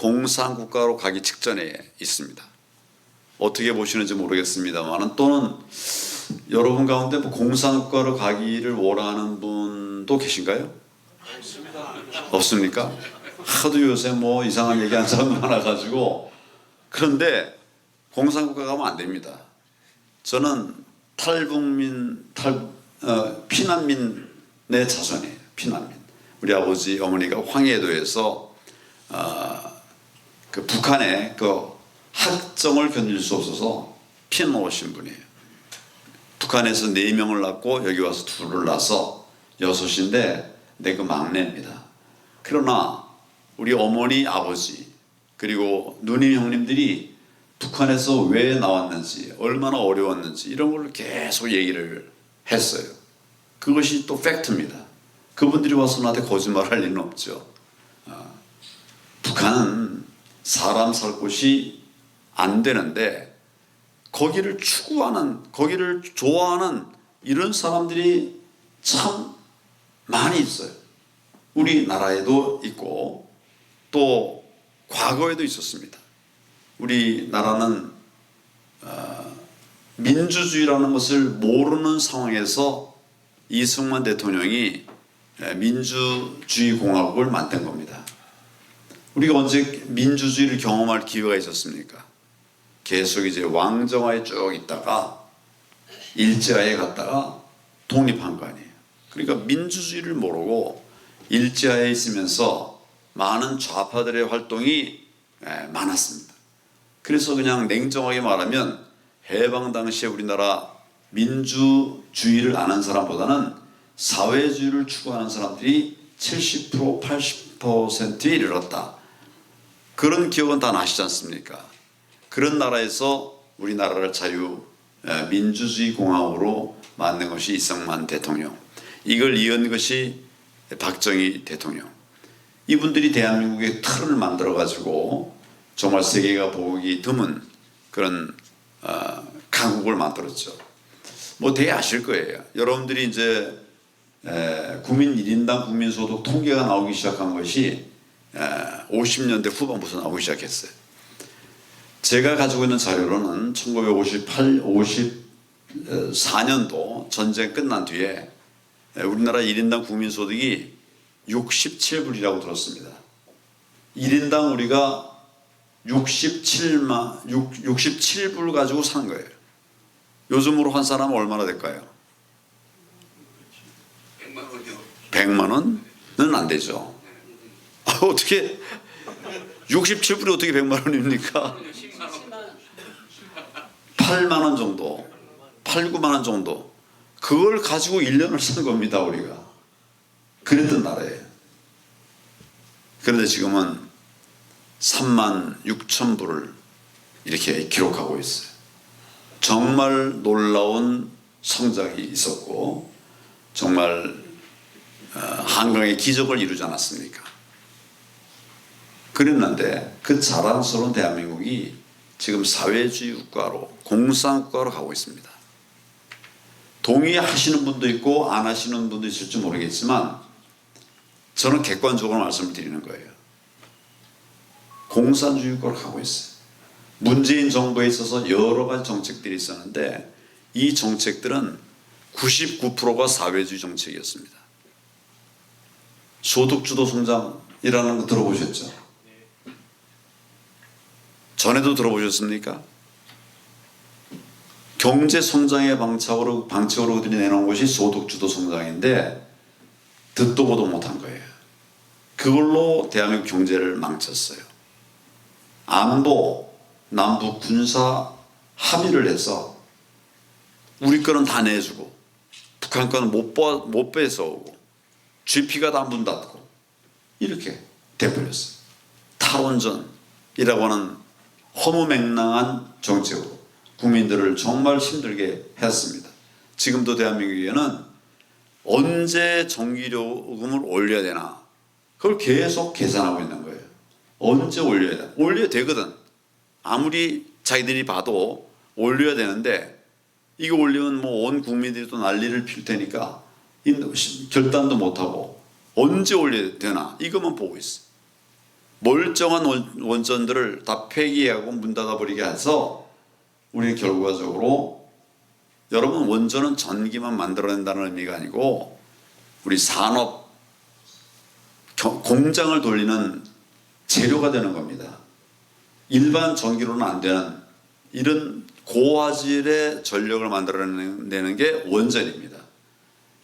공산국가로 가기 직전에 있습니다. 어떻게 보시는지 모르겠습니다만 또는 여러분 가운데 뭐 공산국가로 가기를 원하는 분도 계신가요? 없습니까? 하도 요새 뭐 이상한 얘기하는 사람 많아가지고. 그런데 공산국가 가면 안 됩니다. 저는 피난민의 자손이에요. 피난민. 우리 아버지 어머니가 황해도에서 그 북한의 그 학정을 견딜 수 없어서 피난 오신 분이에요. 북한에서 4명을 낳고 여기 와서 2를 낳아서 6인데 내 그 막내입니다. 그러나 우리 어머니, 아버지 그리고 누님, 형님들이 북한에서 왜 나왔는지, 얼마나 어려웠는지 이런 걸 계속 얘기를 했어요. 그것이 또 팩트입니다. 그분들이 와서 나한테 거짓말할 리는 없죠. 북한은 사람 살 곳이 안 되는데 거기를 추구하는, 거기를 좋아하는 이런 사람들이 참 많이 있어요. 우리나라에도 있고 또 과거에도 있었습니다. 우리나라는 민주주의라는 것을 모르는 상황에서 이승만 대통령이 민주주의 공화국을 만든 겁니다. 우리가 언제 민주주의를 경험할 기회가 있었습니까? 계속 이제 왕정화에 쭉 있다가 일제하에 갔다가 독립한 거 아니에요. 그러니까 민주주의를 모르고 일제하에 있으면서 많은 좌파들의 활동이 많았습니다. 그래서 그냥 냉정하게 말하면 해방 당시에 우리나라 민주주의를 아는 사람보다는 사회주의를 추구하는 사람들이 70% 80%에 이르렀다. 그런 기억은 다 나시지 않습니까? 그런 나라에서 우리나라를 민주주의 공화국으로 만든 것이 이승만 대통령, 이걸 이은 것이 박정희 대통령. 이분들이 대한민국의 틀을 만들어 가지고 정말 세계가 보기 드문 그런 강국을 만들었죠. 뭐 되게 아실 거예요. 여러분들이 이제 국민 1인당 국민소득 통계가 나오기 시작한 것이 50년대 후반부터 나오기 시작했어요. 제가 가지고 있는 자료로는 1954년도 전쟁 끝난 뒤에 우리나라 1인당 국민소득이 67불이라고 들었습니다. 1인당 우리가 67불 가지고 산 거예요. 요즘으로 한 사람은 얼마나 될까요? 100만 원은 안 되죠. 어떻게 67불이 어떻게 100만 원입니까? 8만 원 정도, 8, 9만 원 정도. 그걸 가지고 1년을 산 겁니다, 우리가. 그랬던 나라예요. 그런데 지금은 3만 6천 불을 이렇게 기록하고 있어요. 정말 놀라운 성장이 있었고 정말 한강의 기적을 이루지 않았습니까? 그랬는데 그 자랑스러운 대한민국이 지금 사회주의 국가로, 공산국가로 가고 있습니다. 동의하시는 분도 있고 안 하시는 분도 있을지 모르겠지만 저는 객관적으로 말씀을 드리는 거예요. 공산주의 국가로 가고 있어요. 문재인 정부에 있어서 여러 가지 정책들이 있었는데 이 정책들은 99%가 사회주의 정책이었습니다. 소득주도 성장이라는 거 들어보셨죠? 전에도 들어보셨습니까? 경제성장의 방책으로 그들이 내놓은 것이 소득주도 성장인데 듣도 보도 못한 거예요. 그걸로 대한민국 경제를 망쳤어요. 안보, 남북 군사 합의를 해서 우리 거는 다 내주고 북한 거는 못 뺏어오고 GP가 다 문 닫고 이렇게 돼버렸어요. 탈원전이라고 하는 허무맹랑한 정책으로 국민들을 정말 힘들게 했습니다. 지금도 대한민국에는 언제 전기요금을 올려야 되나 그걸 계속 계산하고 있는 거예요. 언제 올려야 되나? 올려야 되거든. 아무리 자기들이 봐도 올려야 되는데 이거 올리면 뭐 온 국민들이 또 난리를 필 테니까 결단도 못하고 언제 올려야 되나 이것만 보고 있어. 멀쩡한 원전들을 다 폐기하고 문 닫아버리게 해서 우리는 결과적으로, 여러분, 원전은 전기만 만들어낸다는 의미가 아니고 우리 산업 공장을 돌리는 재료가 되는 겁니다. 일반 전기로는 안 되는 이런 고화질의 전력을 만들어내는 게 원전입니다.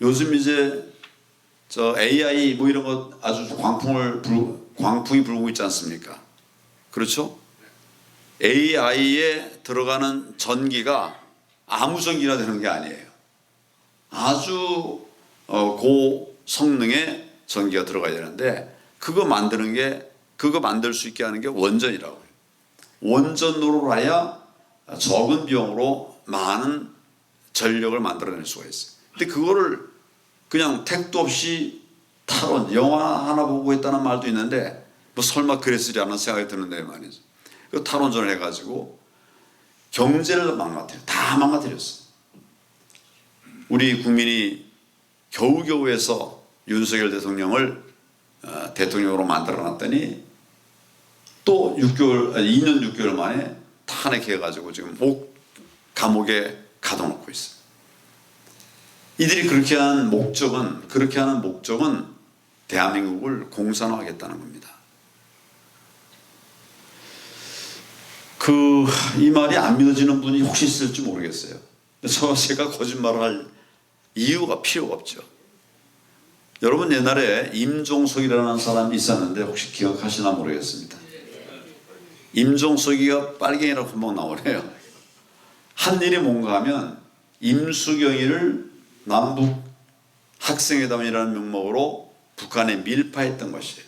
요즘 이제 저 AI 뭐 이런 거 아주 광풍이 불고 있지 않습니까? 그렇죠? AI에 들어가는 전기가 아무 전기나 되는 게 아니에요. 아주 고성능의 전기가 들어가야 되는데 그거 만들 수 있게 하는 게 원전이라고 해요. 원전으로 해야 적은 비용으로 많은 전력을 만들어낼 수가 있어요. 근데 그거를 그냥 택도 없이 탈원, 영화 하나 보고 했다는 말도 있는데 뭐 설마 그랬으리라는 생각이 드는데 말이죠. 그 탈원전을 해가지고 경제를 망가뜨려, 다 망가뜨렸어. 우리 국민이 겨우겨우 해서 윤석열 대통령을 대통령으로 만들어놨더니 또 2년 6개월 만에 탄핵해가지고 지금 감옥에 가둬놓고 있어요. 이들이 그렇게 하는 목적은 대한민국을 공산화하겠다는 겁니다. 이 말이 안 믿어지는 분이 혹시 있을지 모르겠어요. 제가 거짓말을 할 이유가 필요가 없죠. 여러분, 옛날에 임종석이라는 사람이 있었는데 혹시 기억하시나 모르겠습니다. 임종석이가 빨갱이라고 한번 나오네요. 한 일이 뭔가 하면 임수경이를 남북 학생회담이라는 명목으로 북한에 밀파했던 것이에요.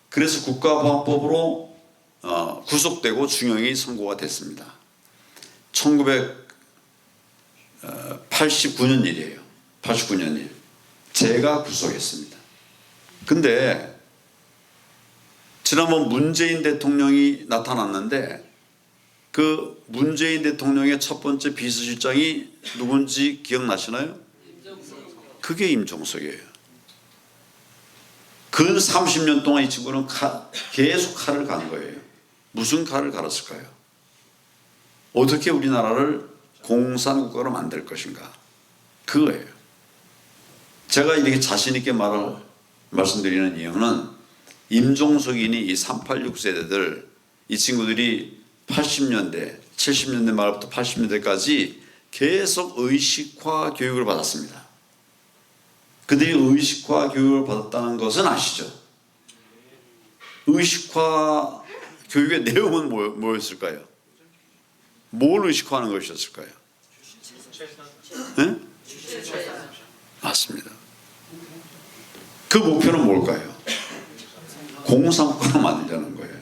그래서 국가보안법으로 구속되고 중형이 선고가 됐습니다. 1989년 일이에요. 89년 일. 제가 구속했습니다. 근데 지난번 문재인 대통령이 나타났는데 그 문재인 대통령의 첫 번째 비서실장이 누군지 기억나시나요? 그게 임종석이에요. 근 30년 동안 이 친구는 계속 칼을 간 거예요. 무슨 칼을 갈았을까요? 어떻게 우리나라를 공산국가로 만들 것인가? 그거예요. 제가 이렇게 자신 있게 말씀드리는 이유는 임종석이니 이 386 세대들, 이 친구들이 80년대, 70년대 말부터 80년대까지 계속 의식화 교육을 받았습니다. 그들이 의식화 교육을 받았다는 것은 아시죠? 의식화 교육의 내용은 뭐였을까요? 뭘 의식화하는 것이었을까요? 네? 맞습니다. 그 목표는 뭘까요? 공산국가로 만들자는 거예요.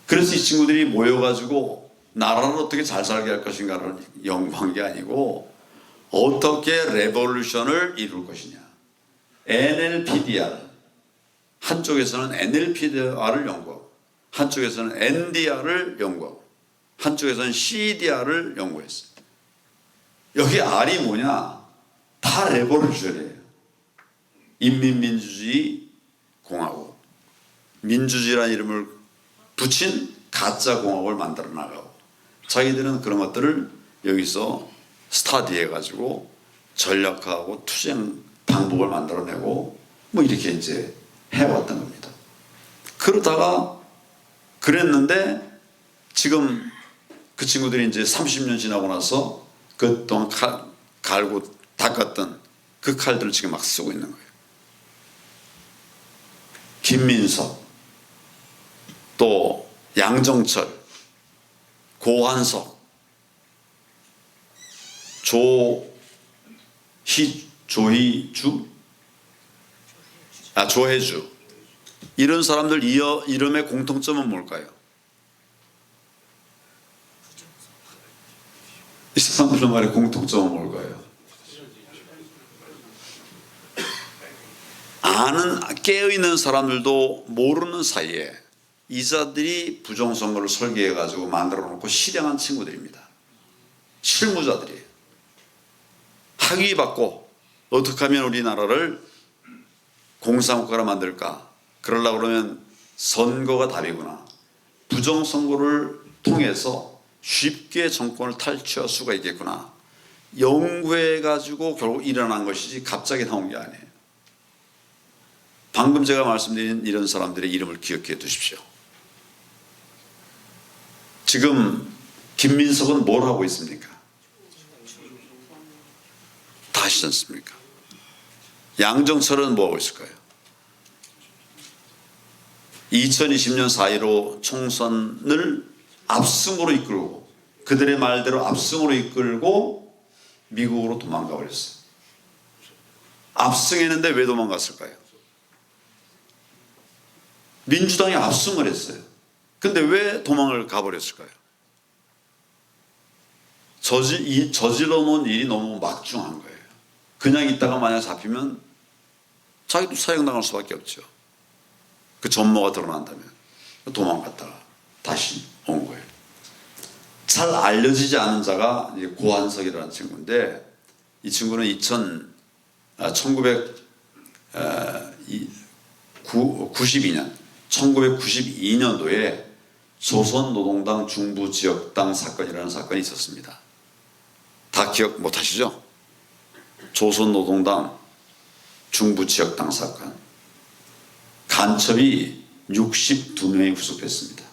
그래서 이 친구들이 모여가지고 나라를 어떻게 잘 살게 할 것인가를 연구한 게 아니고 어떻게 레볼루션을 이룰 것이냐. NLPDR, 한쪽에서는 NLPDR을 연구하고 한쪽에서는 NDR을 연구하고 한쪽에서는 CDR을 연구했어요. 여기 R이 뭐냐? 다 레볼루션이에요. 인민민주주의 공화국, 민주주의라는 이름을 붙인 가짜 공화국을 만들어 나가고, 자기들은 그런 것들을 여기서 스타디해가지고 전략화하고 투쟁 방법을 만들어내고 뭐 이렇게 이제 해왔던 겁니다. 그러다가 그랬는데 지금 그 친구들이 이제 30년 지나고 나서 그동안 갈고 닦았던 그 칼들을 지금 막 쓰고 있는 거예요. 김민석, 또 양정철, 고한석, 조혜주, 이런 사람들 이름의 공통점은 뭘까요? 이 사람들 말의 공통점은 뭘까요? 깨어있는 사람들도 모르는 사이에 이자들이 부정선거를 설계해가지고 만들어 놓고 실행한 친구들입니다. 실무자들이에요. 학위받고 어떻게 하면 우리나라를 공산국가로 만들까? 그러려고 그러면 선거가 답이구나. 부정선거를 통해서 쉽게 정권을 탈취할 수가 있겠구나. 연구해가지고 결국 일어난 것이지 갑자기 나온 게 아니에요. 방금 제가 말씀드린 이런 사람들의 이름을 기억해 두십시오. 지금 김민석은 뭘 하고 있습니까? 다 하시지 않습니까? 양정철은 뭐 하고 있을까요? 2020년 4.15 총선을 압승으로 이끌고, 그들의 말대로 압승으로 이끌고 미국으로 도망가 버렸어요. 압승했는데 왜 도망갔을까요? 민주당이 압승을 했어요. 근데 왜 도망을 가버렸을까요? 저질러 놓은 일이 너무 막중한 거예요. 그냥 있다가 만약 잡히면 자기도 사형당할 수밖에 없죠. 그 전모가 드러난다면. 도망갔다가 다시 온 거예요. 잘 알려지지 않은 자가 고한석이라는 친구인데, 이 친구는 1992년도에 조선노동당 중부지역당 사건이라는 사건이 있었습니다. 다 기억 못 하시죠? 조선노동당 중부지역당 사건. 간첩이 62명이 구속됐습니다.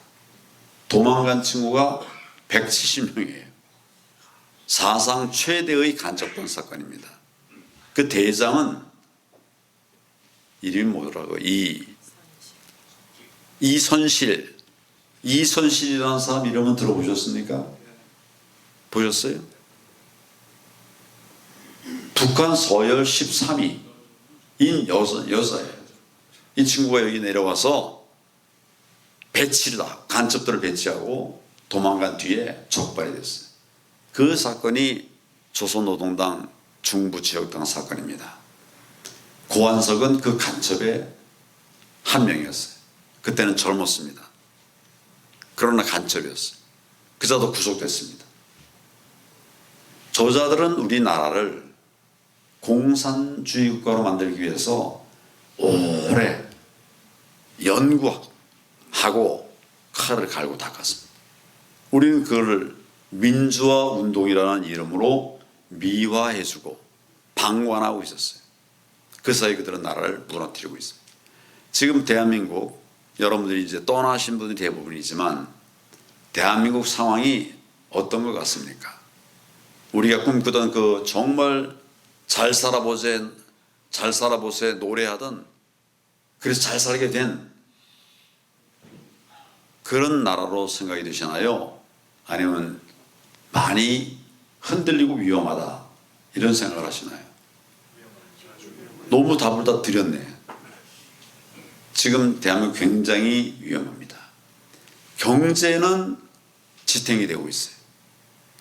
도망간 친구가 170명이에요. 사상 최대의 간첩범 사건입니다. 그 대장은 이름이 뭐더라고요? 이선실이라는 사람 이름은 들어보셨습니까? 보셨어요? 북한 서열 13위인 여자예요. 이 친구가 여기 내려와서 간첩들을 배치하고 도망간 뒤에 적발이 됐어요. 그 사건이 조선노동당 중부지역당 사건입니다. 고한석은 그 간첩의 한 명이었어요. 그때는 젊었습니다. 그러나 간첩이었어요. 그자도 구속됐습니다. 저자들은 우리나라를 공산주의 국가로 만들기 위해서 오래 연구하고 칼을 갈고 닦았습니다. 우리는 그걸 민주화 운동이라는 이름으로 미화해주고 방관하고 있었어요. 그 사이 그들은 나라를 무너뜨리고 있습니다. 지금 대한민국, 여러분들이 이제 떠나신 분이 대부분이지만 대한민국 상황이 어떤 것 같습니까? 우리가 꿈꾸던 그 정말 잘 살아보세 노래하던, 그래서 잘 살게 된 그런 나라로 생각이 되시나요? 아니면 많이 흔들리고 위험하다 이런 생각을 하시나요? 너무 답을 다 드렸네. 지금 대한민국 굉장히 위험합니다. 경제는 지탱이 되고 있어요.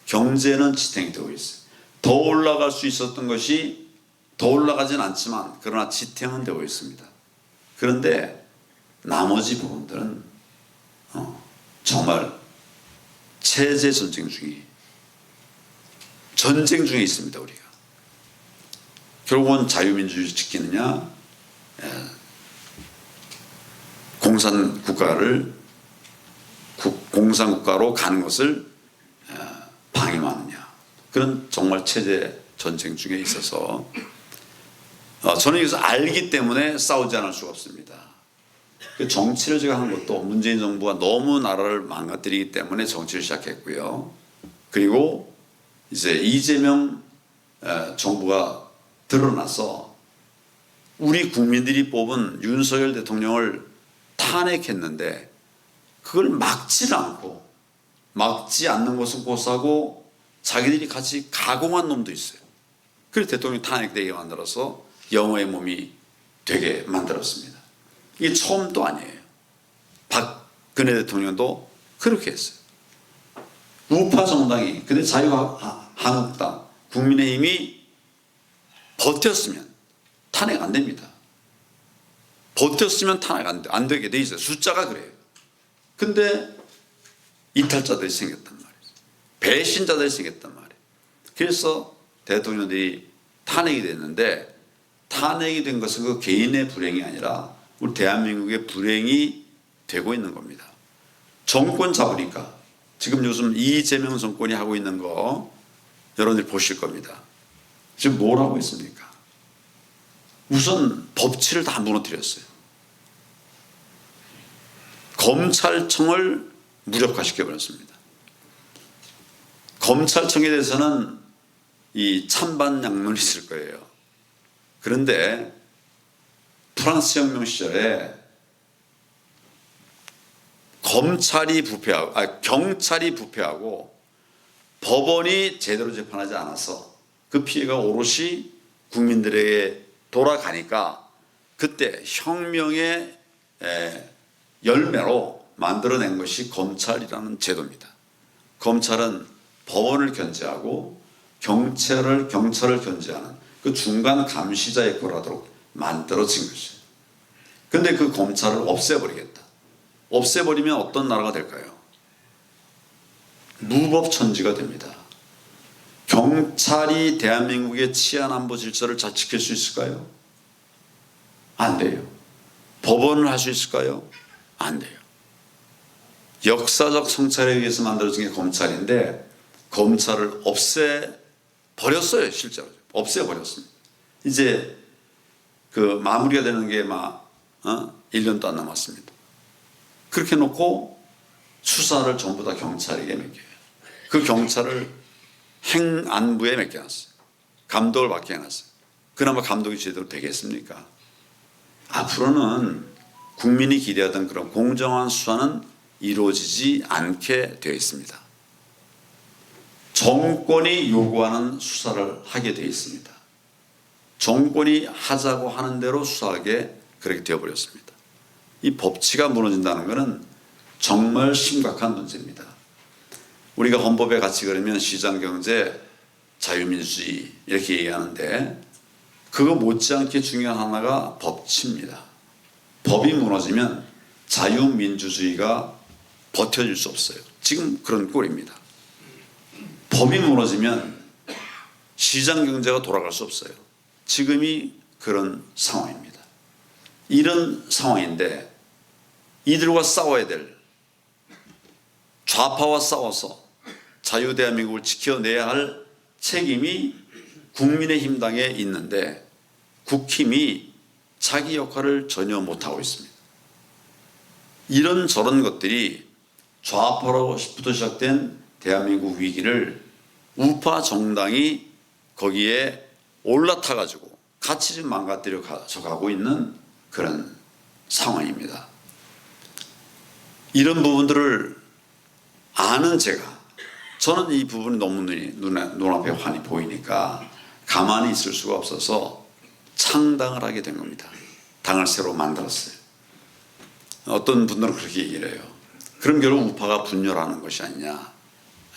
경제는 지탱이 되고 있어요. 더 올라갈 수 있었던 것이 더 올라가진 않지만 그러나 지탱은 되고 있습니다. 그런데 나머지 부분들은 정말 체제 전쟁 중에 있습니다. 우리가 결국은 자유민주주의 지키느냐, 공산국가로 가는 것을 방임하느냐, 그런 정말 체제 전쟁 중에 있어서 저는 이것을 알기 때문에 싸우지 않을 수가 없습니다. 그 정치를 제가 한 것도 문재인 정부가 너무 나라를 망가뜨리기 때문에 정치를 시작했고요. 그리고 이제 이재명 정부가 드러나서 우리 국민들이 뽑은 윤석열 대통령을 탄핵했는데 그걸 막지 않는 것은 고사고 자기들이 같이 가공한 놈도 있어요. 그래서 대통령이 탄핵되게 만들어서 영어의 몸이 되게 만들었습니다. 이게 처음도 아니에요. 박근혜 대통령도 그렇게 했어요. 우파 정당이, 근데 자유한국당, 국민의힘이 버텼으면 탄핵 안 됩니다. 버텼으면 탄핵 안 되게 돼 있어요. 숫자가 그래요. 근데 이탈자들이 생겼단 말이에요. 배신자들이 생겼단 말이에요. 그래서 대통령들이 탄핵이 됐는데, 탄핵이 된 것은 그 개인의 불행이 아니라 우리 대한민국의 불행이 되고 있는 겁니다. 정권 잡으니까 지금 요즘 이재명 정권이 하고 있는 거 여러분들이 보실 겁니다. 지금 뭘 하고 있습니까? 우선 법치를 다 무너뜨렸어요. 검찰청을 무력화시켜버렸습니다. 검찰청에 대해서는 이 찬반 양론이 있을 거예요. 그런데 프랑스 혁명 시절에 경찰이 부패하고 법원이 제대로 재판하지 않아서 그 피해가 오롯이 국민들에게 돌아가니까 그때 혁명의 열매로 만들어낸 것이 검찰이라는 제도입니다. 검찰은 법원을 견제하고 경찰을 견제하는 그 중간 감시자 역할을 하도록 만들어진 것이에요. 그런데 그 검찰을 없애버리겠다. 없애버리면 어떤 나라가 될까요? 무법천지가 됩니다. 경찰이 대한민국의 치안 안보 질서를 잘 지킬 수 있을까요? 안 돼요. 법원을 할 수 있을까요? 안 돼요. 역사적 성찰에 의해서 만들어진 게 검찰인데 검찰을 없애버렸어요. 실제로 없애버렸습니다. 이제 그 마무리가 되는 게 막 1년도 안 남았습니다. 그렇게 놓고 수사를 전부 다 경찰에게 맡겨요. 그 경찰을 행안부에 맡겨놨어요. 감독을 맡게 해놨어요. 그나마 감독이 제대로 되겠습니까? 앞으로는 국민이 기대하던 그런 공정한 수사는 이루어지지 않게 되어 있습니다. 정권이 요구하는 수사를 하게 되어 있습니다. 정권이 하자고 하는 대로 수사하게 그렇게 되어버렸습니다. 이 법치가 무너진다는 것은 정말 심각한 문제입니다. 우리가 헌법에 같이 그러면 시장경제, 자유민주주의 이렇게 얘기하는데 그거 못지않게 중요한 하나가 법치입니다. 법이 무너지면 자유민주주의가 버텨줄 수 없어요. 지금 그런 꼴입니다. 법이 무너지면 시장경제가 돌아갈 수 없어요. 지금이 그런 상황입니다. 이런 상황인데 이들과 싸워야 될, 좌파와 싸워서 자유대한민국을 지켜내야 할 책임이 국민의힘 당에 있는데 국힘이 자기 역할을 전혀 못하고 있습니다. 이런 것들이 좌파로부터 시작된 대한민국 위기를 우파 정당이 거기에 올라타가지고 같이 좀 망가뜨려 가고 있는 그런 상황입니다. 이런 부분들을 아는 저는 이 부분이 너무 눈앞에 환히 보이니까 가만히 있을 수가 없어서 창당을 하게 된 겁니다. 당을 새로 만들었어요. 어떤 분들은 그렇게 얘기를 해요. 그럼 결국 우파가 분열하는 것이 아니냐.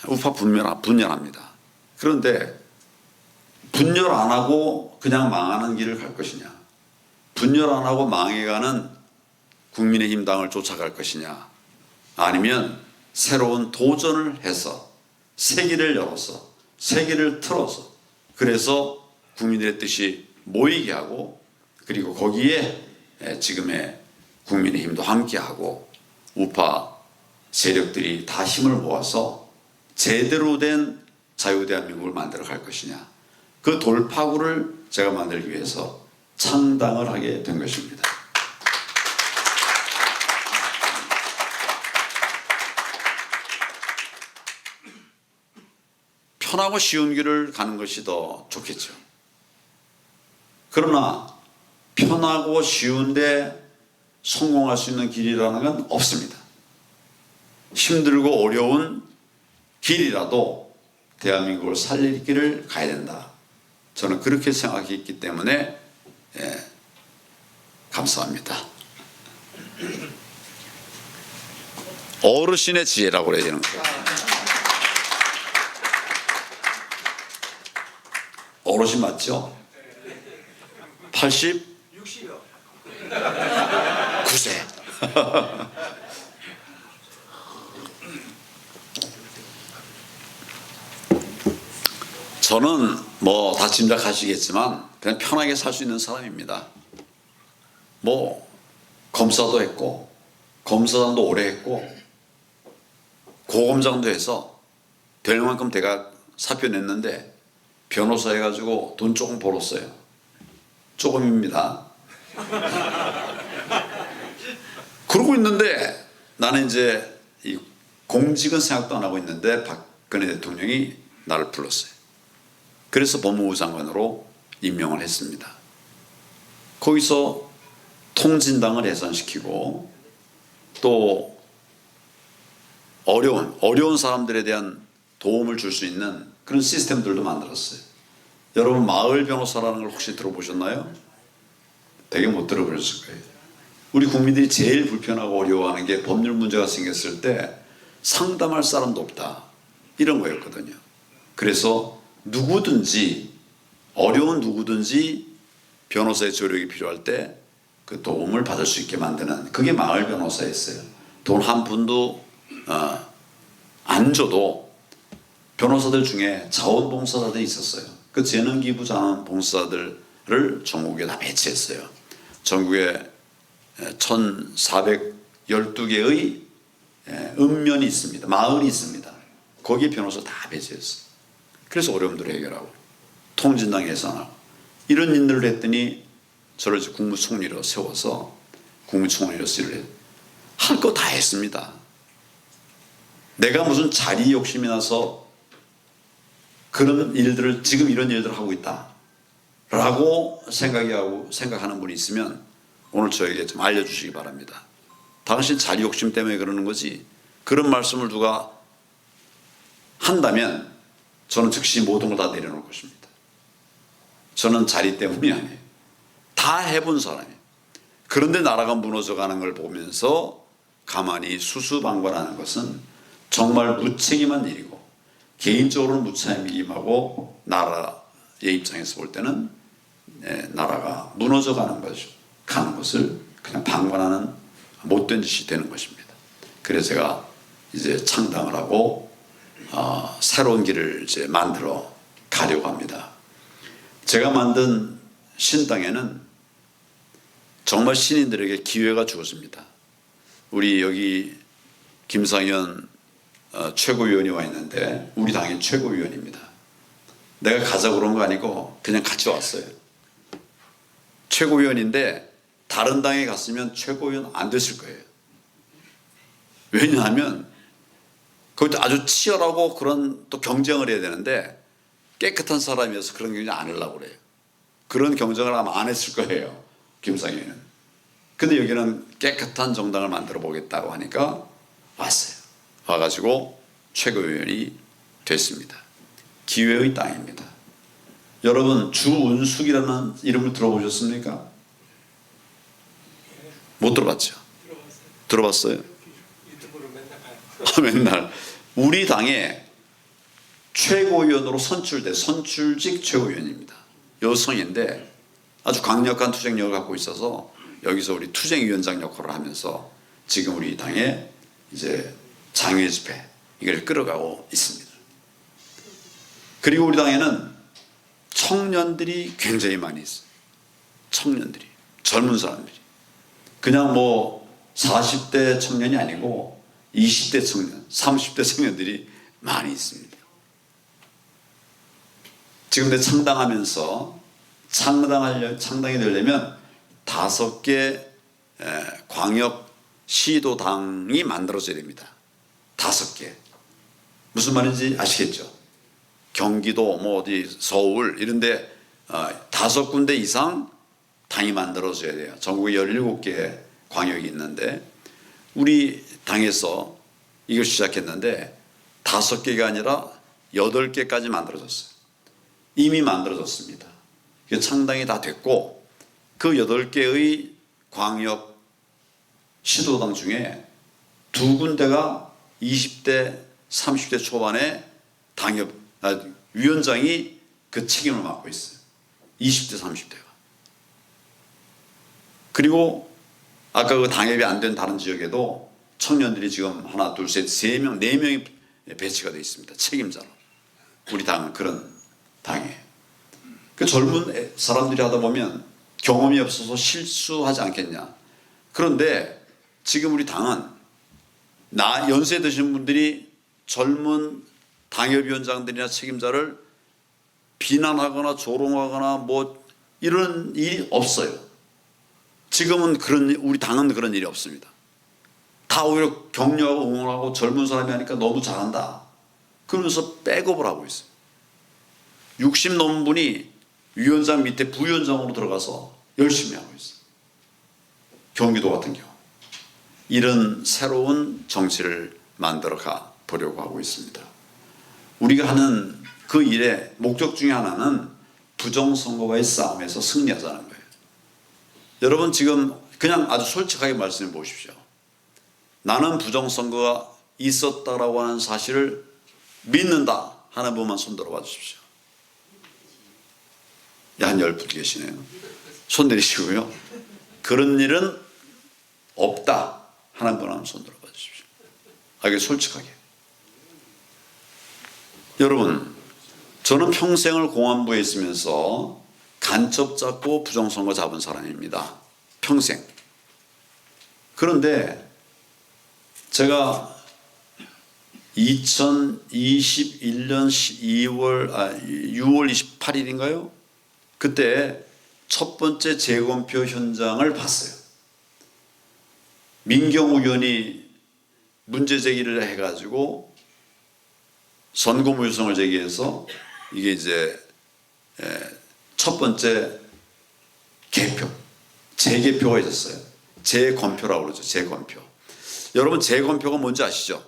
우파 분열합니다. 그런데 분열 안 하고 그냥 망하는 길을 갈 것이냐. 분열 안 하고 망해가는 국민의힘 당을 쫓아갈 것이냐. 아니면 새로운 도전을 해서 세기를 열어서 세기를 틀어서 그래서 국민들의 뜻이 모이게 하고 그리고 거기에 지금의 국민의힘도 함께하고 우파 세력들이 다 힘을 모아서 제대로 된 자유대한민국을 만들어 갈 것이냐. 그 돌파구를 제가 만들기 위해서 창당을 하게 된 것입니다. 편하고 쉬운 길을 가는 것이 더 좋겠죠. 그러나 편하고 쉬운데 성공할 수 있는 길이라는 건 없습니다. 힘들고 어려운 길이라도 대한민국을 살릴 길을 가야 된다. 저는 그렇게 생각했기 때문에 감사합니다. 어르신의 지혜라고 그래야 되는 거예요. 어르신 맞죠? 80? 60여. 9세. 저는 뭐 다 짐작하시겠지만 그냥 편하게 살 수 있는 사람입니다. 뭐 검사도 했고 검사장도 오래 했고 고검장도 해서 될 만큼 내가 사표 냈는데 변호사 해가지고 돈 조금 벌었어요. 조금입니다. 그러고 있는데 나는 이제 이 공직은 생각도 안 하고 있는데 박근혜 대통령이 나를 불렀어요. 그래서 법무부 장관으로 임명을 했습니다. 거기서 통진당을 해산시키고 또 어려운 사람들에 대한 도움을 줄 수 있는 그런 시스템들도 만들었어요. 여러분 마을 변호사라는 걸 혹시 들어보셨나요? 되게 못 들어보셨을 거예요. 우리 국민들이 제일 불편하고 어려워하는 게 법률 문제가 생겼을 때 상담할 사람도 없다 이런 거였거든요. 그래서 누구든지 어려운 누구든지 변호사의 조력이 필요할 때 그 도움을 받을 수 있게 만드는 그게 마을 변호사였어요. 돈 한 푼도 안 줘도 변호사들 중에 자원봉사자들이 있었어요. 그 재능기부 자원봉사자들을 전국에 다 배치했어요. 전국에 1412개의 읍면이 있습니다. 마을이 있습니다. 거기에 변호사 다 배치했어요. 그래서 어려움들을 해결하고 통진당 해산하고 이런 일들을 했더니 저를 국무총리로 세워서 국무총리로서 일을 할 거 다 했습니다. 내가 무슨 자리 욕심이 나서 그런 일들을 지금 이런 일들을 하고 있다라고 생각하는 분이 있으면 오늘 저에게 좀 알려주시기 바랍니다. 당신 자리 욕심 때문에 그러는 거지 그런 말씀을 누가 한다면 저는 즉시 모든 걸 다 내려놓을 것입니다. 저는 자리 때문이 아니에요. 다 해본 사람이에요. 그런데 나라가 무너져가는 걸 보면서 가만히 수수방관하는 것은 정말 무책임한 일이고 개인적으로는 무책임하고 나라의 입장에서 볼 때는 나라가 무너져가는 것을 그냥 방관하는 못된 짓이 되는 것입니다. 그래서 제가 이제 창당을 하고 새로운 길을 이제 만들어 가려고 합니다. 제가 만든 신당에는 정말 신인들에게 기회가 주어집니다. 우리 여기 김상현 최고위원이 와 있는데 우리 당의 최고위원입니다. 내가 가자고 그런 거 아니고 그냥 같이 왔어요. 최고위원인데 다른 당에 갔으면 최고위원 안 됐을 거예요. 왜냐하면 그것도 아주 치열하고 그런 또 경쟁을 해야 되는데 깨끗한 사람이어서 그런 경쟁 안 하려고 그래요. 그런 경쟁을 아마 안 했을 거예요. 김상현은. 근데 여기는 깨끗한 정당을 만들어 보겠다고 하니까 왔어요. 와가지고 최고위원이 됐습니다. 기회의 땅입니다. 여러분 주은숙이라는 이름을 들어보셨습니까? 못 들어봤죠? 들어봤어요? 유튜브로 맨날 봐요. 맨날 우리 당의 최고위원으로 선출직 최고위원입니다. 여성인데 아주 강력한 투쟁력을 갖고 있어서 여기서 우리 투쟁위원장 역할을 하면서 지금 우리 당의 이제 장외 집회 이걸 끌어가고 있습니다. 그리고 우리 당에는 청년들이 굉장히 많이 있어요. 청년들이 젊은 사람들이 그냥 뭐 40대 청년이 아니고 20대 청년, 30대 청년들이 많이 있습니다. 지금 내 창당하면서 창당이 되려면 5개 광역 시도당이 만들어져야 됩니다. 5개. 무슨 말인지 아시겠죠? 경기도, 뭐 어디 서울 이런데 5군데 이상 당이 만들어져야 돼요. 전국에 17개 광역이 있는데 우리 당에서 이걸 시작했는데 5개가 아니라 8개까지 만들어졌어요. 이미 만들어졌습니다. 창당이 다 됐고 그 8개의 광역 시도당 중에 2군데가 20대, 30대 초반에 위원장이 그 책임을 맡고 있어요. 20대, 30대가. 그리고 아까 그 당협이 안 된 다른 지역에도 청년들이 지금 하나, 둘, 셋, 3명, 4명이 배치가 되어 있습니다. 책임자로. 우리 당은 그런 당이에요. 그 젊은 사람들이 하다 보면 경험이 없어서 실수하지 않겠냐. 그런데 지금 우리 당은 연세 드신 분들이 젊은 당협위원장들이나 책임자를 비난하거나 조롱하거나 뭐 이런 일이 없어요. 지금은 우리 당은 그런 일이 없습니다. 다 오히려 격려하고 응원하고 젊은 사람이 하니까 너무 잘한다. 그러면서 백업을 하고 있어요. 60 넘은 분이 위원장 밑에 부위원장으로 들어가서 열심히 하고 있어요. 경기도 같은 경우. 이런 새로운 정치를 만들어 가 보려고 하고 있습니다. 우리가 하는 그 일의 목적 중에 하나는 부정선거와의 싸움에서 승리하자는 거예요. 여러분 지금 그냥 아주 솔직하게 말씀해 보십시오. 나는 부정선거가 있었다라고 하는 사실을 믿는다 하는 분만 손 들어봐 주십시오. 한 10분 계시네요. 손 내리시고요. 그런 일은 없다 하는 분 한번 손 들어봐 주십시오. 이게 솔직하게. 여러분, 저는 평생을 공안부에 있으면서 간첩 잡고 부정선거 잡은 사람입니다. 평생. 그런데 제가 2021년 6월 28일인가요? 그때 첫 번째 재검표 현장을 봤어요. 민경우 의원이 문제 제기를 해가지고 선거무효성을 제기해서 이게 이제 첫 번째 개표, 재개표가 있었어요. 재검표라고 그러죠. 재검표. 여러분 재검표가 뭔지 아시죠?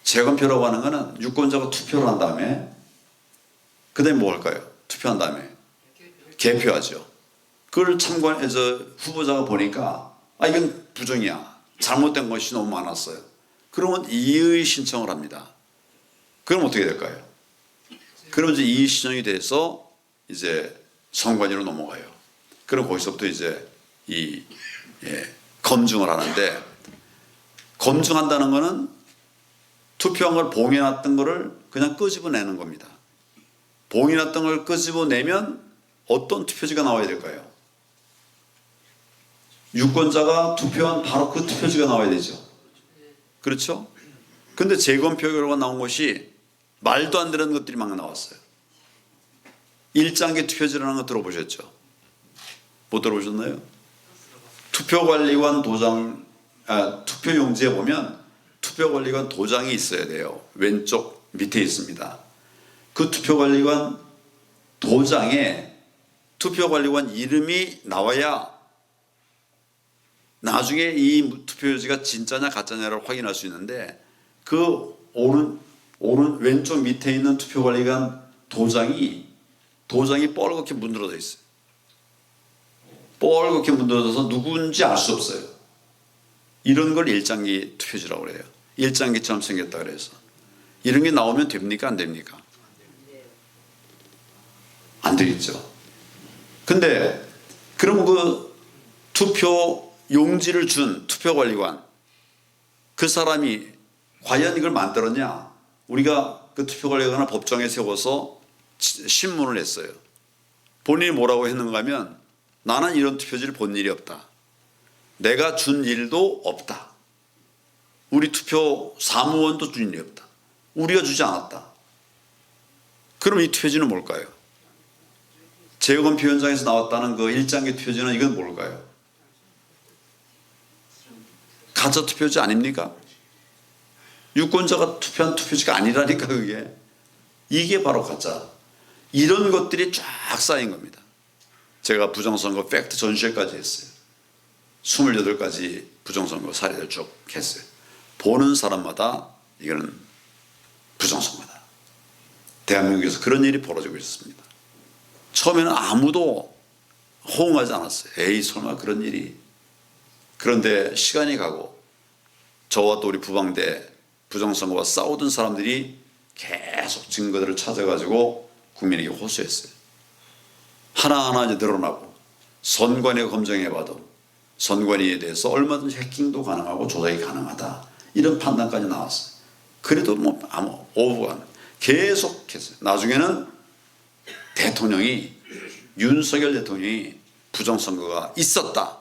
재검표라고 하는 거는 유권자가 투표를 한 다음에 그 다음에 뭐 할까요? 투표한 다음에 개표하죠. 그걸 참관해서 후보자가 보니까 이건 부정이야. 잘못된 것이 너무 많았어요. 그러면 이의 신청을 합니다. 그럼 어떻게 될까요? 그럼 이제 이의 신청이 돼서 이제 선관위로 넘어가요. 그럼 거기서부터 이제 검증을 하는데, 검증한다는 거는 투표한 걸 봉해놨던 거를 그냥 끄집어내는 겁니다. 봉해놨던 걸 끄집어내면 어떤 투표지가 나와야 될까요? 유권자가 투표한 바로 그 투표지가 나와야 되죠. 그렇죠? 근데 재검표 결과가 나온 것이 말도 안 되는 것들이 막 나왔어요. 일장기 투표지라는 거 들어보셨죠? 못 들어보셨나요? 투표관리관 도장, 투표용지에 보면 투표관리관 도장이 있어야 돼요. 왼쪽 밑에 있습니다. 그 투표관리관 도장에 투표관리관 이름이 나와야 나중에 이 투표용지가 진짜냐 가짜냐를 확인할 수 있는데, 그 오른 왼쪽 밑에 있는 투표관리관 도장이 뻘겋게 문드러져 있어요. 뻘겋게 문드러져서 누구인지 알 수 없어요. 이런 걸 일장기 투표지라고 그래요. 일장기처럼 생겼다 그래서. 이런 게 나오면 됩니까? 안 됩니까? 안 되겠죠. 근데 그럼 그 투표 용지를 준 투표관리관, 그 사람이 과연 이걸 만들었냐? 우리가 그 투표관리관을 법정에 세워서 신문을 했어요. 본인이 뭐라고 했는가 하면, 나는 이런 투표지를 본 일이 없다. 내가 준 일도 없다. 우리 투표 사무원도 준 일이 없다. 우리가 주지 않았다. 그럼 이 투표지는 뭘까요? 재검표 현장에서 나왔다는 그 일장기 투표지는 이건 뭘까요? 가짜 투표지 아닙니까? 유권자가 투표한 투표지가 아니라니까 그게. 이게 바로 가짜. 이런 것들이 쫙 쌓인 겁니다. 제가 부정선거 팩트 전시회까지 했어요. 28가지 부정선거 사례를 쭉 했어요. 보는 사람마다 이거는 부정선거다. 대한민국에서 그런 일이 벌어지고 있었습니다. 처음에는 아무도 호응하지 않았어요. 에이 설마 그런 일이. 그런데 시간이 가고 저와 또 우리 부방대 부정선거와 싸우던 사람들이 계속 증거들을 찾아가지고 국민에게 호소했어요. 하나하나 이제 늘어나고, 선관위가 검증해봐도 선관위에 대해서 얼마든지 해킹도 가능하고 조작이 가능하다, 이런 판단까지 나왔어요. 그래도 뭐 아무 오버가 계속했어요. 나중에는 대통령이, 윤석열 대통령이 부정선거가 있었다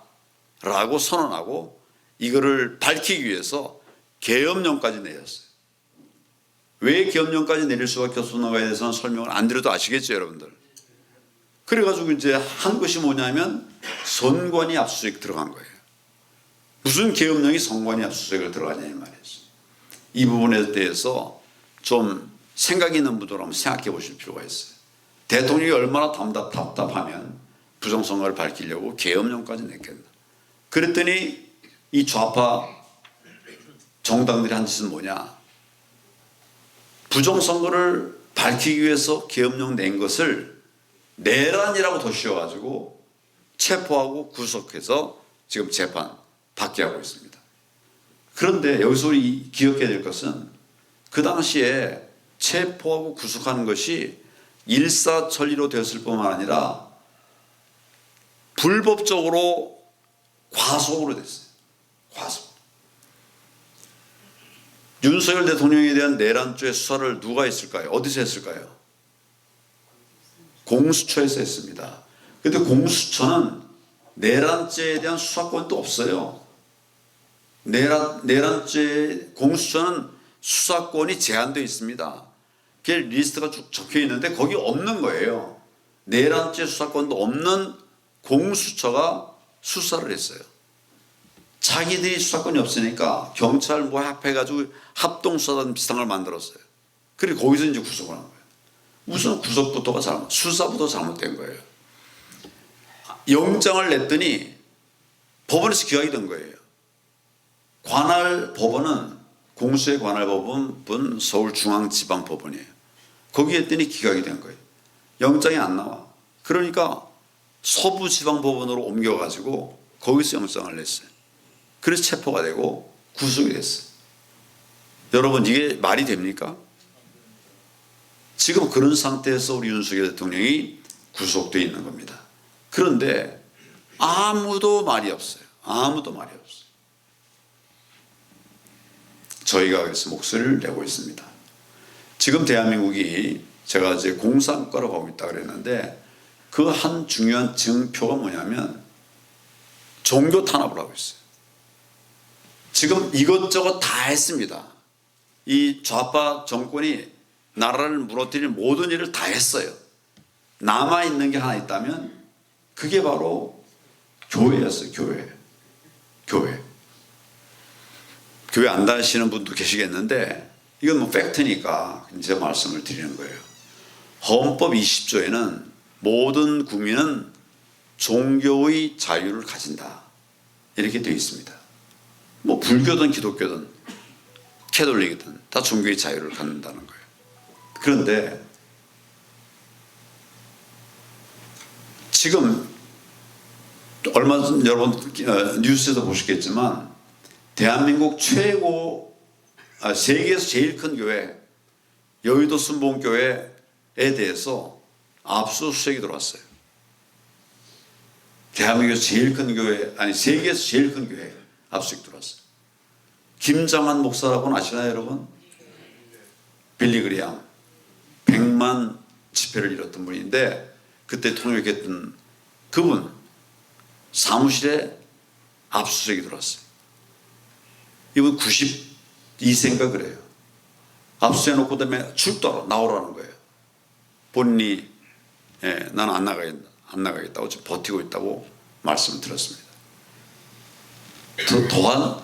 라고 선언하고 이거를 밝히기 위해서 계엄령까지 내렸어요. 왜 계엄령까지 내릴 수밖에 없었는가에 대해서는 설명을 안 드려도 아시겠죠, 여러분들. 그래가지고 이제 한 것이 뭐냐면 선관위 압수수색 들어간 거예요. 무슨 계엄령이 선관위 압수수색을 들어가냐 이 말이죠. 이 부분에 대해서 좀 생각 있는 분들 한번 생각해 보실 필요가 있어요. 대통령이 얼마나 답답하면 부정선거를 밝히려고 계엄령까지 냈겠나. 그랬더니 이 좌파 정당들이 한 짓은 뭐냐. 부정선거를 밝히기 위해서 계엄령 낸 것을 내란이라고 덧씌워가지고 체포하고 구속해서 지금 재판 받게 하고 있습니다. 그런데 여기서 우리 기억해야 될 것은 그 당시에 체포하고 구속하는 것이 일사천리로 되었을 뿐만 아니라 불법적으로 과속으로 됐어요. 과속. 윤석열 대통령에 대한 내란죄 수사를 누가 했을까요? 어디서 했을까요? 공수처에서 했습니다. 그런데 공수처는 내란죄에 대한 수사권도 없어요. 내란죄 공수처는 수사권이 제한되어 있습니다. 그게 리스트가 쭉 적혀 있는데 거기 없는 거예요. 내란죄 수사권도 없는 공수처가 수사를 했어요. 자기들이 수사권이 없으니까 경찰 뭐 합해가지고 합동수사단 비슷한 걸 만들었어요. 그리고 거기서 이제 구속을 한 거예요. 우선 구속부터가 수사부터 잘못된 거예요. 영장을 냈더니 법원에서 기각이 된 거예요. 관할 법원은 공수의 관할 법원은 서울중앙지방법원이에요. 거기에 했더니 기각이 된 거예요. 영장이 안 나와. 그러니까 서부지방법원으로 옮겨가지고 거기서 영장을 냈어요. 그래서 체포가 되고 구속이 됐어요. 여러분 이게 말이 됩니까? 지금 그런 상태에서 우리 윤석열 대통령이 구속되어 있는 겁니다. 그런데 아무도 말이 없어요. 아무도 말이 없어요. 저희가 그래서 목소리를 내고 있습니다. 지금 대한민국이 제가 이제 공산국가로 가고 있다 그랬는데 그 한 중요한 증표가 뭐냐면 종교 탄압을 하고 있어요. 지금 이것저것 다 했습니다. 이 좌파 정권이 나라를 무너뜨릴 모든 일을 다 했어요. 남아있는 게 하나 있다면 그게 바로 교회였어요. 교회 안 다니시는 분도 계시겠는데 이건 뭐 팩트니까 이제 말씀을 드리는 거예요. 헌법 20조에는 모든 국민은 종교의 자유를 가진다. 이렇게 되어 있습니다. 뭐 불교든 기독교든 캐톨릭이든 다 종교의 자유를 갖는다는 거예요. 그런데 지금 얼마 전 여러분 뉴스에서 보시겠지만 대한민국 세계에서 제일 큰 교회 여의도 순복음교회에 대해서 압수수색이 들어왔어요. 대한민국에서 제일 큰 교회 세계에서 제일 큰 교회 압수수색 들어왔어요. 김장한 목사라고는 아시나요 여러분? 빌리그리암 100만 집회를 이뤘던 분인데 그때 통역했던 그분 사무실에 압수수색이 들어왔어요. 이분 92세인가 그래요. 압수수색 놓고 그다음에 나오라는 거예요. 본인이 나는 안 나가겠다고 지금 버티고 있다고 말씀을 드렸습니다.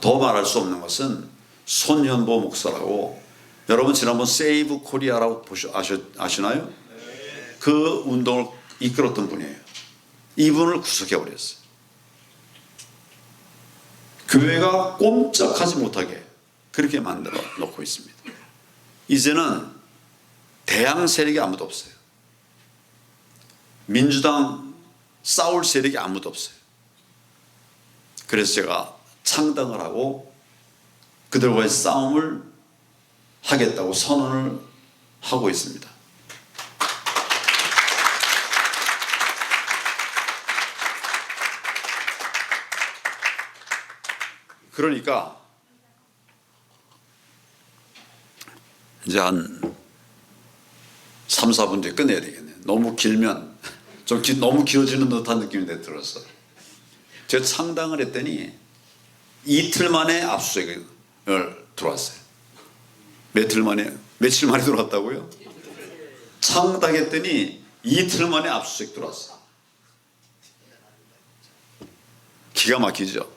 더 말할 수 없는 것은 손현보 목사라고 여러분 지난번 세이브 코리아라고 아시나요? 그 운동을 이끌었던 분이에요. 이분을 구속해버렸어요. 교회가 꼼짝하지 못하게 그렇게 만들어 놓고 있습니다. 이제는 대항 세력이 아무도 없어요. 민주당 싸울 세력이 아무도 없어요. 그래서 제가 창당을 하고 그들과의 싸움을 하겠다고 선언을 하고 있습니다. 그러니까 이제 한 3, 4분 뒤에 끝내야 되겠네요. 너무 길면 너무 길어지는 듯한 느낌이 들었어요. 제가 창당을 했더니 이틀 만에 압수수색을 들어왔어요. 며칠 만에 들어왔다고요? 창당했더니 이틀 만에 압수수색 들어왔어요. 기가 막히죠.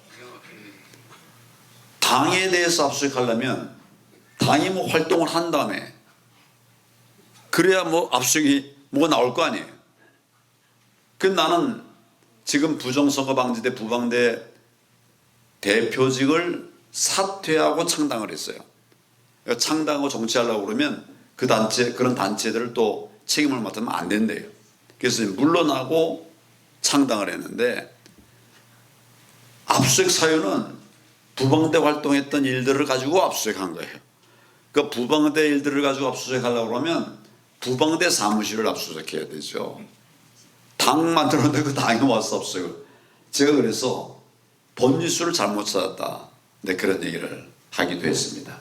당에 대해서 압수수색하려면 당이 뭐 활동을 한 다음에 그래야 뭐 압수수색이 뭐가 나올 거 아니에요. 그 나는 지금 부정선거 방지대 부방대 대표직을 사퇴하고 창당을 했어요. 그러니까 창당하고 정치하려고 그러면 그 단체, 그런 단체들을 또 책임을 맡으면 안 된대요. 그래서 물러나고 창당을 했는데 압수수색 사유는 부방대 활동했던 일들을 가지고 압수수색한 거예요. 그러니까 부방대 일들을 가지고 압수수색하려고 그러면 부방대 사무실을 압수수색해야 되죠. 당 만들었는데 그 당이 와서 압수수색을. 제가 그래서 번지수를 잘못 찾았다. 네, 그런 얘기를 하기도 했습니다.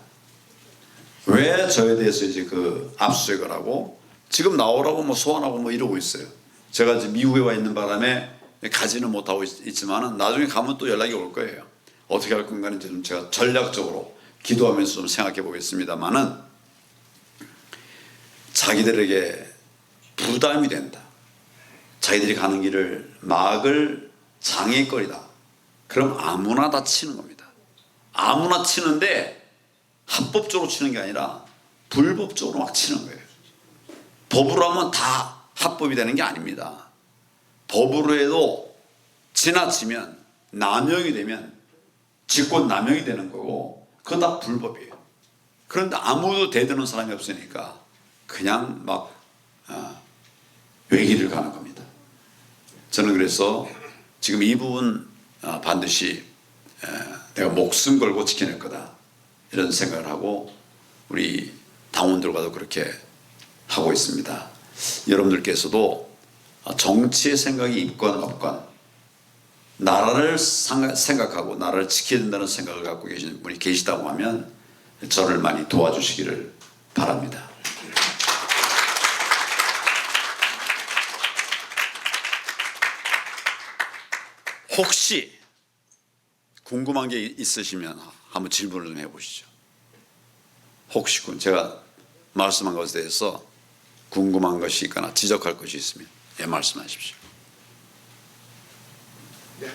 왜 저에 대해서 이제 그 압수수색을 하고 지금 나오라고 뭐 소환하고 뭐 이러고 있어요. 제가 지금 미국에 와 있는 바람에 가지는 못하고 있지만은 나중에 가면 또 연락이 올 거예요. 어떻게 할 건가는 좀 제가 전략적으로 기도하면서 좀 생각해 보겠습니다만은 자기들에게 부담이 된다. 자기들이 가는 길을 막을 장애거리다. 그럼 아무나 다 치는 겁니다. 아무나 치는데 합법적으로 치는 게 아니라 불법적으로 막 치는 거예요. 법으로 하면 다 합법이 되는 게 아닙니다. 법으로 해도 지나치면 남용이 되면 직권 남용이 되는 거고 그건 다 불법이에요. 그런데 아무도 대드는 사람이 없으니까 그냥 막 외길을 가는 겁니다. 저는 그래서 지금 이 부분 반드시 내가 목숨 걸고 지켜낼 거다 이런 생각을 하고 우리 당원들과도 그렇게 하고 있습니다. 여러분들께서도 정치의 생각이 있건 없건 나라를 생각하고 나라를 지켜야 된다는 생각을 갖고 계신 분이 계시다고 하면 저를 많이 도와주시기를 바랍니다. 혹시 궁금한 게 있으시면 한번 질문을 좀 해보시죠. 혹시 제가 말씀한 것에 대해서 궁금한 것이 있거나 지적할 것이 있으면 말씀하십시오. 네.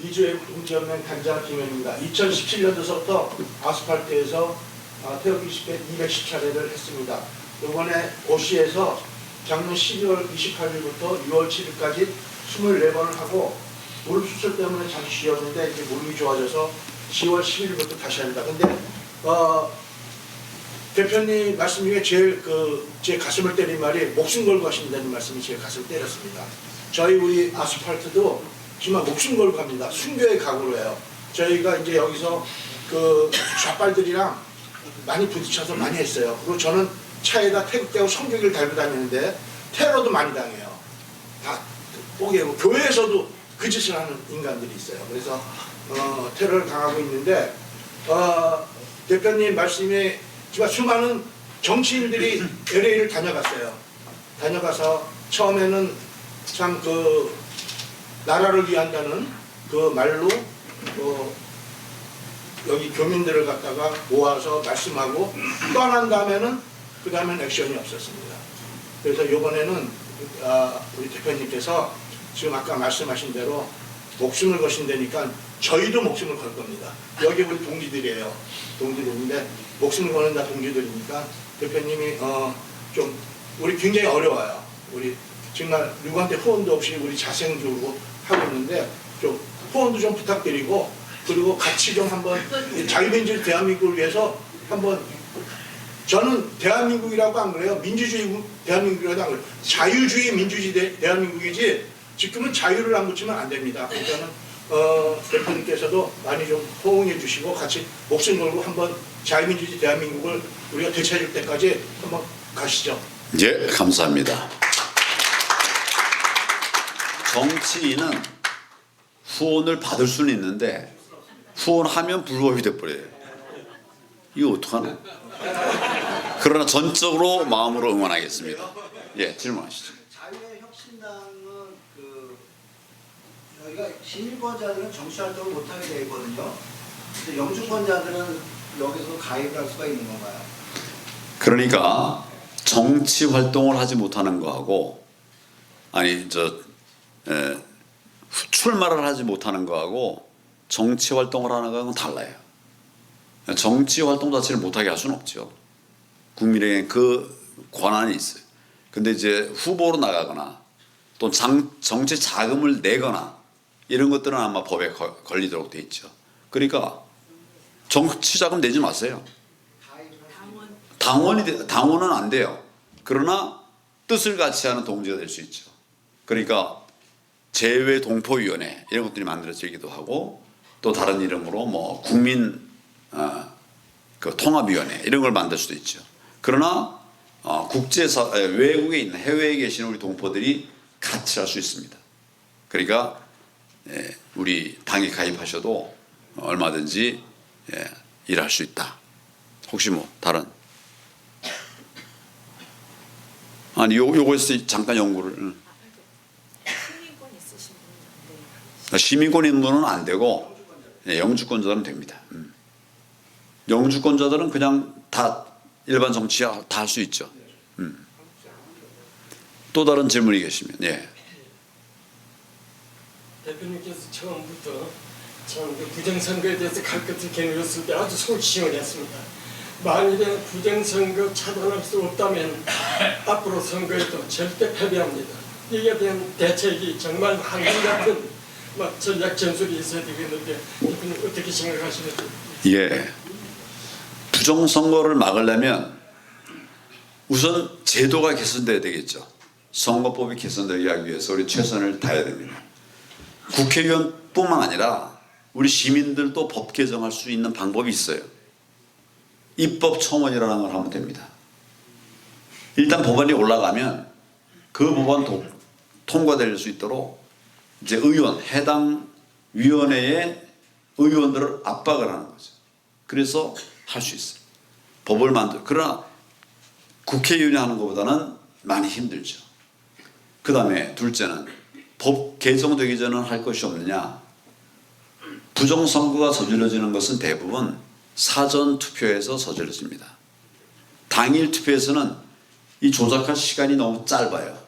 이주의 동지연맹 단장 김현입니다. 2017년도서부터 아스팔트에서 태극기 집회 210차례를 했습니다. 이번에 오시에서 작년 12월 28일부터 6월 7일까지 24번을 하고 무릎 수술 때문에 잠시 쉬었는데 이제 무릎이 좋아져서 10월 10일부터 다시 합니다. 근데 대표님 말씀 중에 제일 제 가슴을 때린 말이 목숨 걸고 하신다는 말씀이 제 가슴을 때렸습니다. 저희 우리 아스팔트도 정말 목숨 걸고 합니다. 순교의 각오로 해요. 저희가 이제 여기서 좌빨들이랑 많이 부딪혀서 많이 했어요. 그리고 저는 차에다 태극기하고 성경기를 달고 다니는데 테러도 많이 당해요. 다 포기하고 교회에서도 그 짓을 하는 인간들이 있어요. 그래서 테러를 당하고 있는데 대표님 말씀에 정말 수많은 정치인들이 LA를 다녀갔어요. 다녀가서 처음에는 참 나라를 위한다는 그 말로 여기 교민들을 갖다가 모아서 말씀하고 떠난 다음에는 그 다음엔 액션이 없었습니다. 그래서 이번에는 우리 대표님께서 지금 아까 말씀하신 대로 목숨을 거신다니까 저희도 목숨을 걸 겁니다. 여기 우리 동지들이에요. 동지들인데 목숨을 거는 다 동지들이니까 대표님이 좀 우리 굉장히 어려워요. 우리 정말 누구한테 후원도 없이 우리 자생적으로 하고 있는데 좀 후원도 좀 부탁드리고 그리고 같이 좀 한번 자유민주주의 대한민국을 위해서 한번 저는 대한민국이라고 안 그래요. 민주주의 대한민국이라고 안 그래요. 자유주의 민주주의 대한민국이지 지금은 자유를 안 붙이면 안 됩니다. 그러니까는 대표님께서도 많이 좀 호응해 주시고 같이 목숨 걸고 한번 자유민주주의 대한민국을 우리가 되찾을 때까지 한번 가시죠. 예, 감사합니다. 정치인은 후원을 받을 수는 있는데 후원하면 불법이 돼버려요. 이거 어떡하나? 그러나 전적으로 마음으로 응원하겠습니다. 예, 질문하시죠. 자유의 혁신당은 저희 저희가 시민권자들은 정치활동을 못하게 되어 있거든요. 근데 영주권자들은 여기서 가입을 할 수가 있는 건가요? 그러니까 정치 활동을 하지 못하는 거하고 출마를 하지 못하는 거하고 정치 활동을 하는 거하고는 달라요. 정치 활동 자체를 못하게 할 수는 없죠. 국민에게 그 권한이 있어요. 근데 이제 후보로 나가거나 또 정치 자금을 내거나 이런 것들은 아마 법에 걸리도록 돼 있죠. 그러니까 정치 자금 내지 마세요. 당원은 안 돼요. 그러나 뜻을 같이 하는 동지가 될 수 있죠. 그러니까 재외 동포위원회 이런 것들이 만들어지기도 하고 또 다른 이름으로 뭐 국민 그 통합위원회 이런 걸 만들 수도 있죠. 그러나 외국에 있는 해외에 계시는 우리 동포들이 같이 할 수 있습니다. 그러니까 우리 당에 가입하셔도 얼마든지 일할 수 있다. 혹시 뭐 다른 요거에서 잠깐 연구를 시민권 있으신 분은 안 돼요. 시민권 있는 분은 안 되고 영주권자들은 됩니다. 영주권자들은 그냥 다 일반 정치 다 할 수 있죠. 또 다른 질문이 계시면 대표님께서 처음부터 참 부정선거에 대해서 갈것을 겨누었을 때 아주 속을 시원했습니다. 만일에 부정선거 차단할 수 없다면 앞으로 선거에도 절대 패배합니다. 이에 대한 대책이 정말 한국 같은 전략 전술이 있어야 되겠는데 대표님 어떻게 생각하시는지? 부정선거를 막으려면 우선 제도가 개선돼야 되겠죠. 선거법이 개선되기 위해서 우리 최선을 다해야 됩니다. 국회의원뿐만 아니라 우리 시민들도 법 개정할 수 있는 방법이 있어요. 입법청원이라는 걸 하면 됩니다. 일단 법안이 올라가면 그 법안 통과될 수 있도록 이제 해당 위원회의 의원들을 압박을 하는 거죠. 그래서 할 수 있어요. 법을 그러나 국회의원이 하는 것보다는 많이 힘들죠. 그 다음에 둘째는 법 개정되기 전에 할 것이 없느냐. 부정선거가 저질러지는 것은 대부분 사전투표에서 저질러집니다. 당일 투표에서는 이 조작할 시간이 너무 짧아요.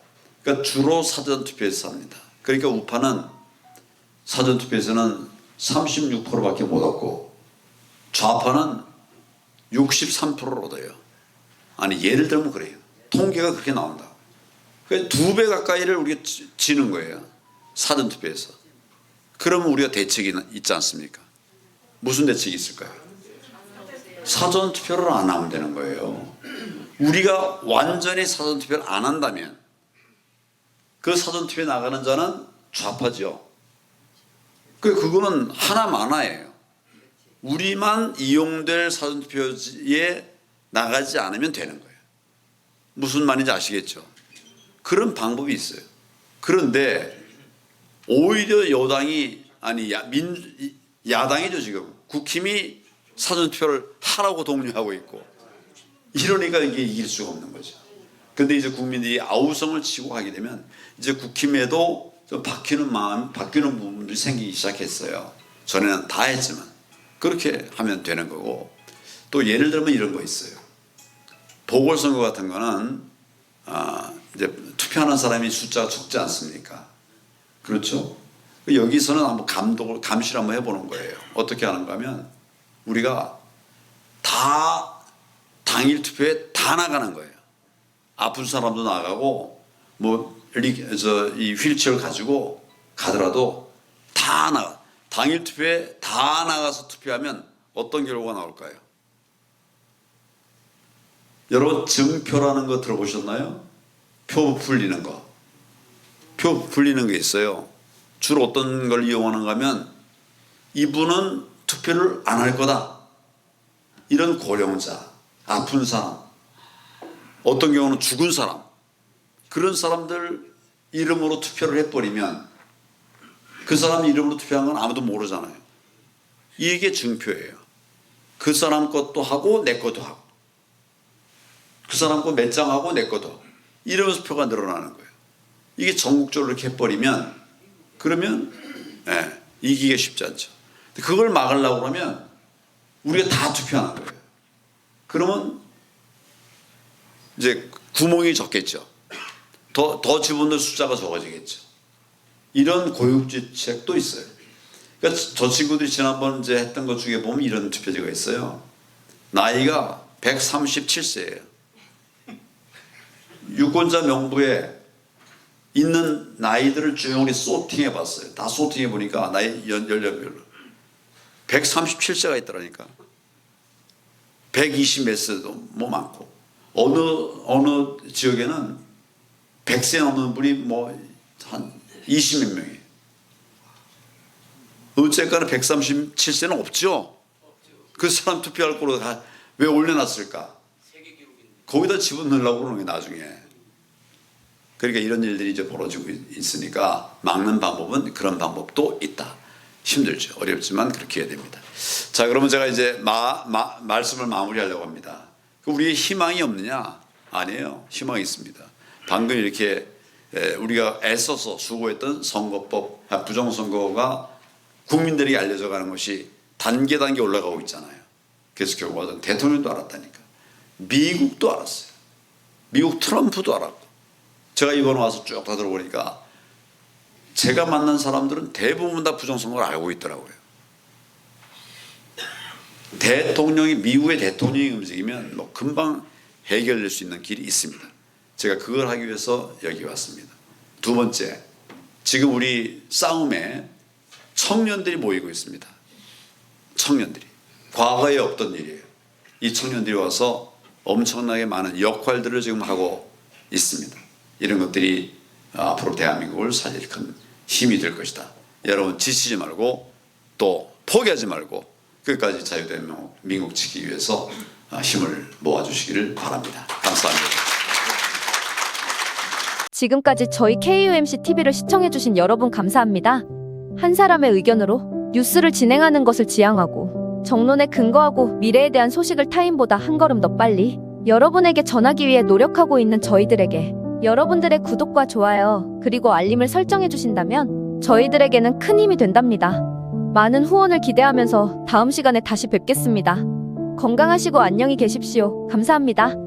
그러니까 주로 사전투표에서 합니다. 그러니까 우파는 사전투표에서는 36%밖에 못 얻고 좌파는 63%를 얻어요. 예를 들면 그래요. 통계가 그렇게 나온다. 그러니까 2배 가까이를 우리가 지는 거예요. 사전투표에서. 그러면 우리가 대책이 있지 않습니까? 무슨 대책이 있을까요? 사전투표를 안 하면 되는 거예요. 우리가 완전히 사전투표를 안 한다면 그 사전투표에 나가는 자는 좌파죠. 그거는 하나만화예요. 우리만 이용될 사전투표에 나가지 않으면 되는 거예요. 무슨 말인지 아시겠죠? 그런 방법이 있어요. 그런데 오히려 야당이죠 지금. 국힘이 사전투표를 하라고 독려하고 있고 이러니까 이게 이길 수가 없는 거죠. 그런데 이제 국민들이 아우성을 치고 가게 되면 이제 국힘에도 좀 바뀌는 부분들이 생기기 시작했어요. 전에는 다 했지만 그렇게 하면 되는 거고 또 예를 들면 이런 거 있어요. 보궐선거 같은 거는 이제 투표하는 사람이 숫자가 적지 않습니까? 그렇죠? 여기서는 한번 감시를 한번 해보는 거예요. 어떻게 하는가 하면 우리가 다 당일 투표에 다 나가는 거예요. 아픈 사람도 나가고 이 휠체어를 가지고 가더라도 다 나가. 당일 투표에 다 나가서 투표하면 어떤 결과가 나올까요? 여러분 증표라는 거 들어보셨나요? 표 불리는 거. 표 불리는 게 있어요. 주로 어떤 걸 이용하는가 하면 이분은 투표를 안 할 거다. 이런 고령자, 아픈 사람, 어떤 경우는 죽은 사람, 그런 사람들 이름으로 투표를 해버리면 그 사람 이름으로 투표한 건 아무도 모르잖아요. 이게 증표예요. 그 사람 것도 하고 내 것도 하고 그 사람 거 몇 장 하고 내 것도 하고 이러면서 표가 늘어나는 거예요. 이게 전국적으로 이렇게 해버리면 그러면 예, 이기기가 쉽지 않죠. 그걸 막으려고 그러면 우리가 다 투표하는 거예요. 그러면 이제 구멍이 적겠죠. 더 집어넣을 숫자가 적어지겠죠. 이런 고육지책도 있어요. 그러니까 저 친구들이 지난번 이제 했던 것 중에 보면 이런 투표제가 있어요. 나이가 137세예요. 유권자 명부에 있는 나이들을 쭉 우리 소팅해 봤어요. 다 소팅해 보니까 나이 연령별로 137세가 있더라니까. 120 몇 세도 뭐 많고 어느 지역에는 100세 넘는 분이 뭐 한 20몇 명이에요. 어쨌거나 137세는 없죠. 그 사람 투표할 거로 다 왜 올려놨을까? 거기다 집어넣으려고 그러는 게 나중에. 그러니까 이런 일들이 이제 벌어지고 있으니까 막는 방법은 그런 방법도 있다. 힘들죠. 어렵지만 그렇게 해야 됩니다. 자, 그러면 제가 이제 말씀을 마무리하려고 합니다. 우리의 희망이 없느냐? 아니에요. 희망이 있습니다. 방금 이렇게 우리가 애써서 수고했던 선거법, 부정선거가 국민들에게 알려져 가는 것이 단계 올라가고 있잖아요. 그래서 결국은 대통령도 알았다니까. 미국도 알았어요. 미국 트럼프도 알았고. 제가 이번에 와서 쭉 다 들어보니까 제가 만난 사람들은 대부분 다 부정선거를 알고 있더라고요. 미국의 대통령이 움직이면 뭐 금방 해결될 수 있는 길이 있습니다. 제가 그걸 하기 위해서 여기 왔습니다. 두 번째, 지금 우리 싸움에 청년들이 모이고 있습니다. 청년들이. 과거에 없던 일이에요. 이 청년들이 와서 엄청나게 많은 역할들을 지금 하고 있습니다. 이런 것들이 앞으로 대한민국을 살릴 큰 힘이 될 것이다. 여러분 지치지 말고 또 포기하지 말고 끝까지 자유대한민국 지키기 위해서 힘을 모아주시기를 바랍니다. 감사합니다. 지금까지 저희 KUMC TV를 시청해주신 여러분 감사합니다. 한 사람의 의견으로 뉴스를 진행하는 것을 지향하고 정론에 근거하고 미래에 대한 소식을 타인보다 한 걸음 더 빨리 여러분에게 전하기 위해 노력하고 있는 저희들에게 여러분들의 구독과 좋아요 그리고 알림을 설정해 주신다면 저희들에게는 큰 힘이 된답니다. 많은 후원을 기대하면서 다음 시간에 다시 뵙겠습니다. 건강하시고 안녕히 계십시오. 감사합니다.